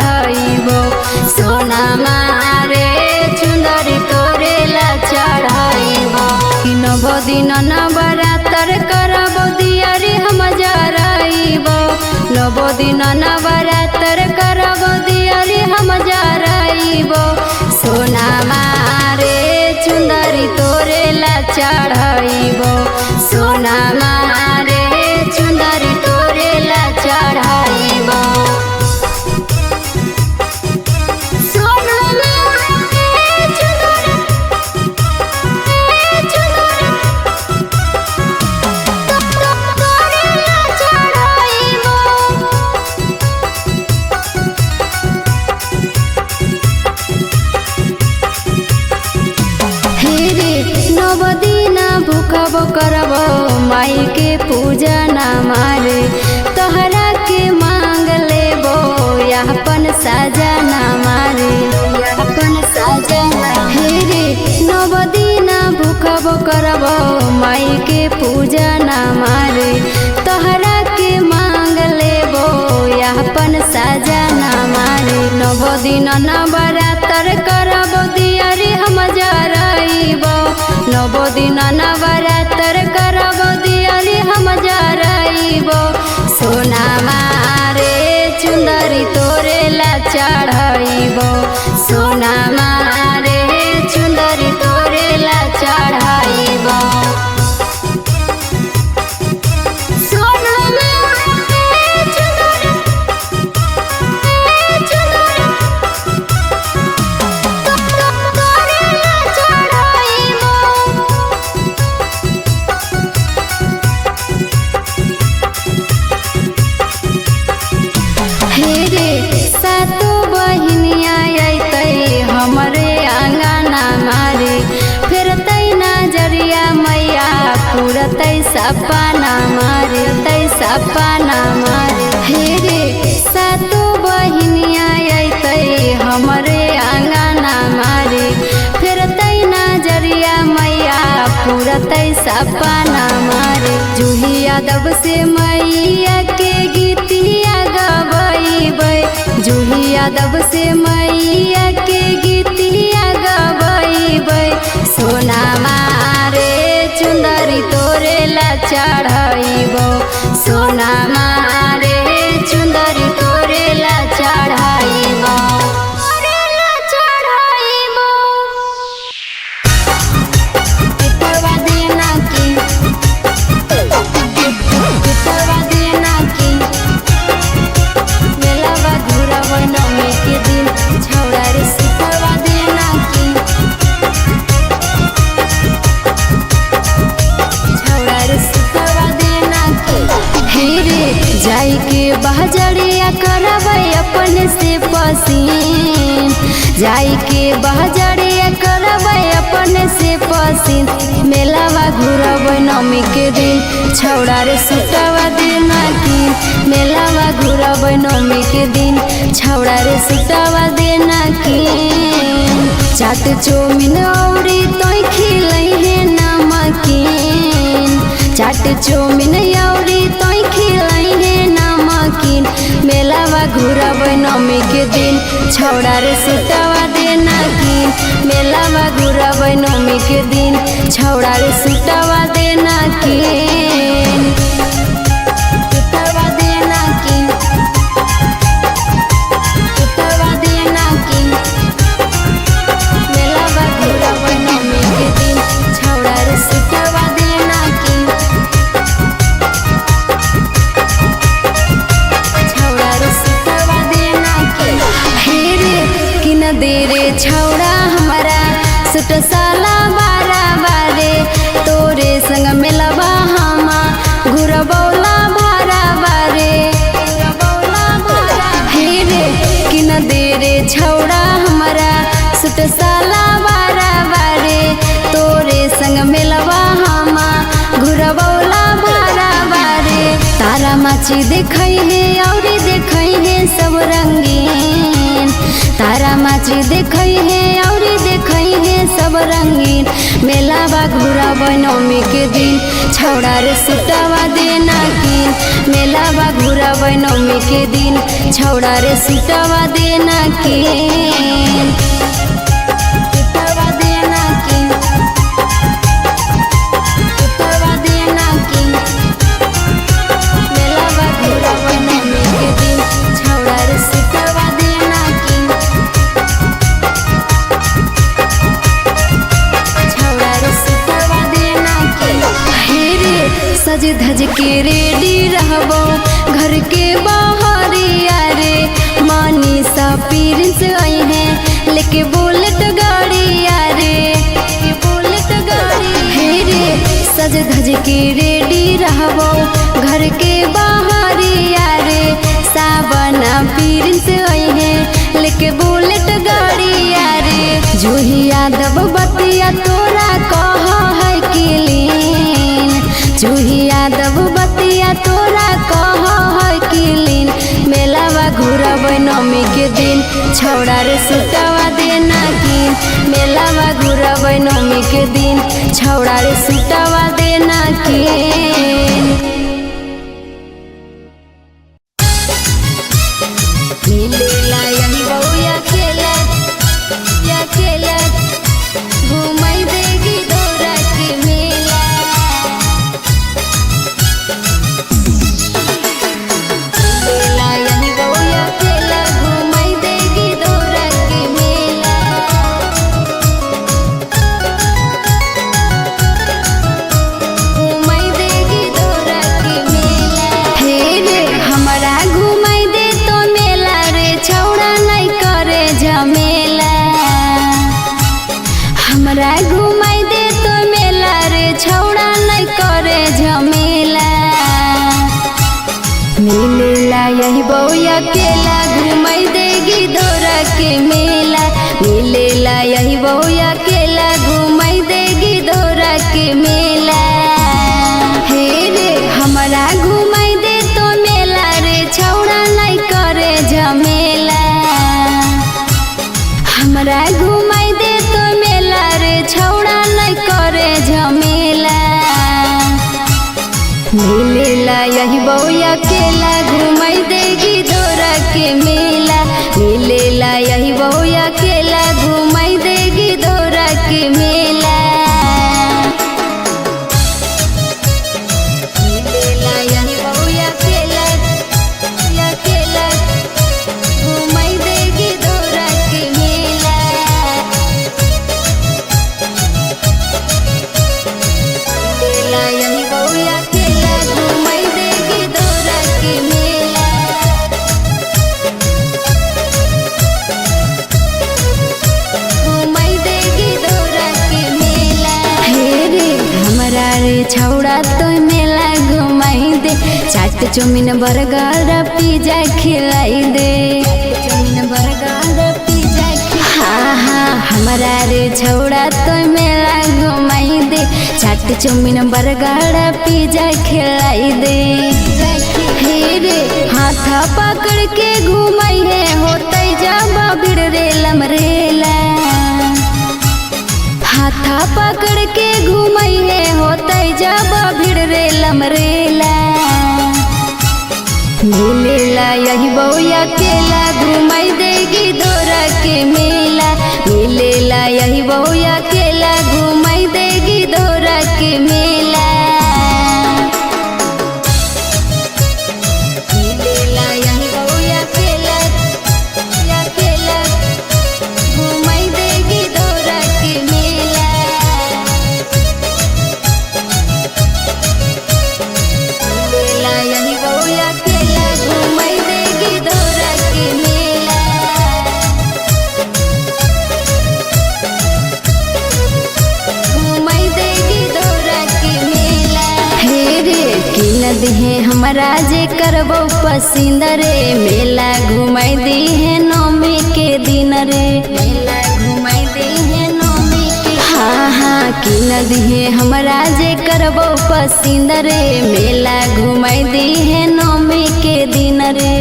चढ़ाइबो सोना मारे चुंदरी तोरेला चढ़ाइबो कि नव दिन नवरात्र करबो दियारी हम जराइबो नव दिन नवरात्र करबो दियारी हम जराइबो सोना मारे चुंदरी तोरेला चढ़ाइबो सोना मारे चुंदरी तोरेला चढ़ाइबो सोना मारे चुंदरी तोरेला चढ़ाइबो नव दिन भूखबो करबो माई के पूजा न मारे तोहरा के मांग लेबो अपन साजा न मारे अपन साजा हे रे नव दिन भूखबो करबो माई के पूजा न मारे तोहरा के मांग लेबो अपन साजा न मारे नव दिन नवरात्र करबो दियारी हम जराइबो नव दिन नवरात्र करबो दियारी हम जराइबो सोना मारे चुंदरी तोरेला चढ़ाइबो सोना मारे चुंदरी तोरेला चढ़ाइबो सोना मारे चुंदरी तोरेला चढ़ाइबो हे रे सातो बहिनिया अइतै हमरे आंगना मारे फेरतै नजरिया मैया पुरतै सपना मारे सपना मारे हे रे सातो बहिनिया अइतै हमरे आंगना मारे फेरतै नजरिया मैया पुरतै सपना मारे जूही यादव से मैया के गीतिया गबैबै जूही यादव से मैया के गीतिया गबैबै सोना मारे चुंदरी तोरेला चढ़ाइबो सोना मारे चुंदरी तोरेला चढ़ाइबो तोरेला चढ़ाइबो पितवा देना की पितवा देना की मेलावा घुरबै नवमी के दिन छौड़ा रे सितवा देना की छौड़ा रे सितवा देना की हे रे जाई के बहजड़िया करबै अपने से पसीन जाई के बहजड़िया करबै अपने से पसीन मेलावा घुरबै नवमी के दिन छौड़ा रे सितवा देना की मेलावा घुरबै नवमी के दिन छौड़ा रे सितवा देना की चाट चौमिन औरी तोय खिलै हे नमकीन चाट चौमिन औरी तोय खिलै हे नमकीन मेलावा घुरबै नवमी के दिन छौड़ा रे सितवा देना की मेलावा घुरबै नवमी के दिन छौड़ा रे सितवा देना की सितवा देना की सितवा देना की मेलावा घुरबै नवमी के दिन छौड़ा रे सितवा देना की छौड़ा रे सितवा देना की हे रे कि न दे रे छौड़ा हमारा सुट साला बारा बारे तोरे संग मिलबा हमा घुरबौला भारा बारे हे रे कि न दे रे छौड़ा हमारा सुट साला बारा बारे तोरे संग मिलबा हमा घुरबौला भारा बारे तारा माची देखै हे औरी देखै हे सब रंगीन तारा माची देखई है और देखई है सब रंगीन। मेला बा घूरब नवमी के दिन छौड़ा रे सुटवा देना किन। मेला बा घूरब नवमी के दिन छौड़ा रे सुटवा देना किन। सज धज के रेडी रहबो घर के बाहरिया रे। मानी सा पीरिंस आई है लेके बुलेट गाड़िया रे। बुलेट गाड़ी हे रे सज धज के रेडी रहबो घर के बाहरिया रे। साबना पीरिंस आई है लेके बुलेट गाड़िया रे। जूही यादव बतिया तोरा कहा है किलीन। जूही यादव बतिया तोरा कहा है किलीन। मेलावा घूरब नवमी के दिन छौड़ा रे सुटवा देना किन। मेलावा घूरब नवमी के दिन छौड़ा रे सुटवा देना किन। मिलेला यही बउया खेलत घुमाई देगी दौरा के मेला। मिलेला यही बउया खेलत घुमाई देगी दौरा के मेला। घुमाई देगी दौरा के मेला। हे रे हमरा घुमाई दे तो मेला रे छौड़ा नहीं करे झमेला। हमरा घुमाई दे तो मेला रे छौड़ा नहीं करे झमेला। मिलेला यही बउया केला घुमाई देगी दौरा के मेला। मिलेला यही बउया केला घुमाई देगी दौरा के मेला। हे रे हमरा घुमाई दे तो मेला रे छौड़ा नहीं करे झमेला। हमरा घुमाई दे तो मेला रे छौड़ा नहीं करे झमेला। मिलेला यही बउया केला घुमाई देगी दौरा के मेला। मिलेला यही बउया केला घुमाई देगी दौरा के मेला। मिलेला यही बउया केला घुमाई देगी दौरा के मेला। मिलेला यही बउया केला घुमाई देगी दौरा के मेला। घुमाई देगी दौरा के मेला। हे रे हमरा रे छौड़ा तो मेला घुमाई दे। चाट चौमिन बर्गर पिज्जा खिलाई दे। चौमिन बर्गर पिज्जा हाँ हमरा रे छौड़ा तो मेला घुमाई दे। चाट चौमिन बर्गर पिज्जा खिलाई दे। हे रे हाथ पकड़ के घुमाई है होते जब भीड़ रे लमरेला। हाथा पकड़ के घुमाई है होते जब भीड़ रे लमरेला। मिलेला यही बउया केला घुमाई देगी दौरा के मेला। मिलेला यही बउया केला घुमाई देगी दौरा के मेला। मिलेला यही बउया केला घुमाई देगी दौरा के मेला। मिलेला यही बउया केला घुमाई देगी दौरा के मेला। घुमाई देगी दौरा के मेला। हे रे किन दिहे हमरा जे करबो पसंद रे। मेला घुमाई दी है नवमी के दिन रे। मेला घुमाई दी है नवमी के हाँ किन दिहे हमरा जे करबो पसंद रे। मेला घुमाई दी है नवमी के दिन रे।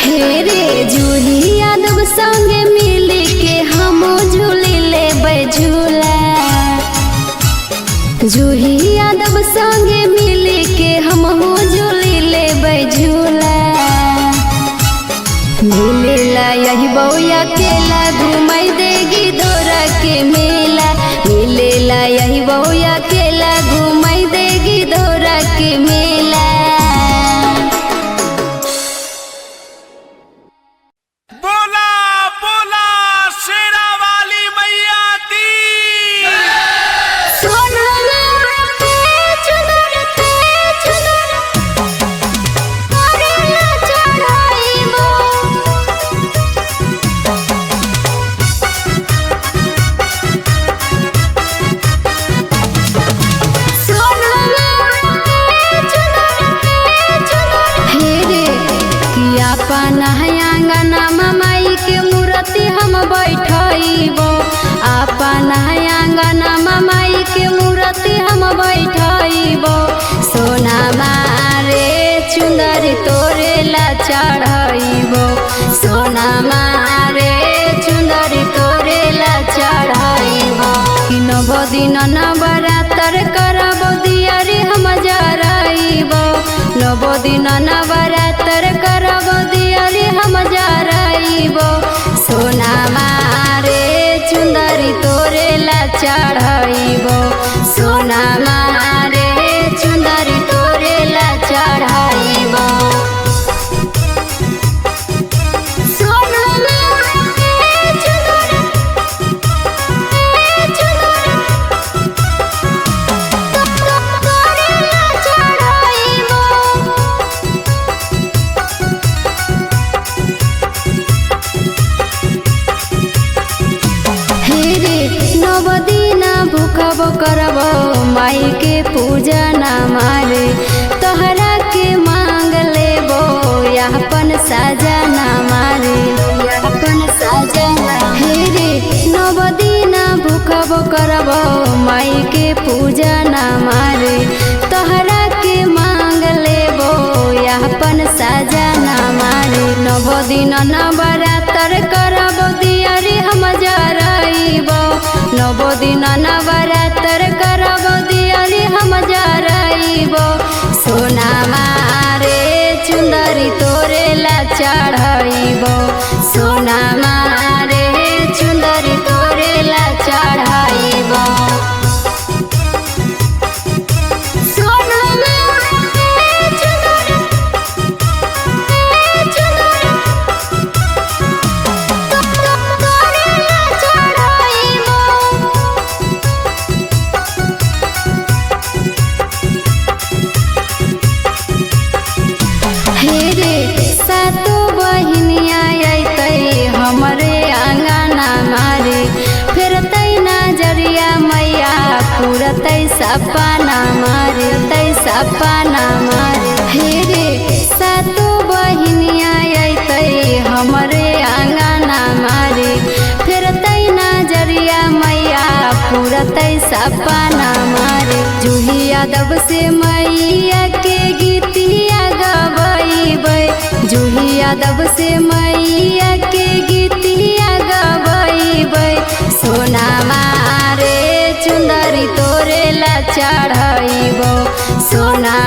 हे रे जूही यादव संगे मिली के हम झूली ले झूला। जूही यादव संगे मिली के हम झूली ले झूला। मिलेला यही बउया केला घुमाई देगी दौरा के मेला। मिलेला यही बउया केला घुमाई देगी दौरा के मेला। बोला बोला शेरा वाली मैया दी। माई के मूर्ति हम बैठबो। अपन आंगना माई के मूर्ति हम बैठबो। सोना मारे चुंदरी तोरे ला चढ़बो। सोना मारे चुंदरी तोरे ला चढ़बो। कि नव दिन नवरात्र करबो दियारी हम जराइबो। नव दिन नवरात्र करबो दियारी हम जराइबो। सोना मारे चुंदरी तोरे ला चढ़बो। सोना मारे चुंदरी तोरे ला चढ़बो। भूखबो करबो माई के पूजा न मारे। तोहरा के मांग लेबो अपन साजा न मारे। अपन साजा हे रे नव दिन भूखबो करबो माई के पूजा न मारे। तोहरा के मांग लेबो अपन साजा न मारे। नव दिन नवरात्र करबो दियारी हम जराइबो। नव दिन नवरात्र करबो दियारी हम जराइबो। सोना मारे चुंदरी तोरे ला चढ़बो। सोना मारे चुंदरी तोरे ला चढ़बो। पूरतै सपना मारे सपना मारे। हे रे सातो बहिनिया अइतै हमरे आंगना मारे। फिर तै नजरिया मैया पूरतै सपना मारे। जूही यादव से मैया के गीतिया गबैबै। जूही यादव से मैया के गीतिया गबैबै। सोना मारे चुंदरी तोरे ला चढ़बो। सोना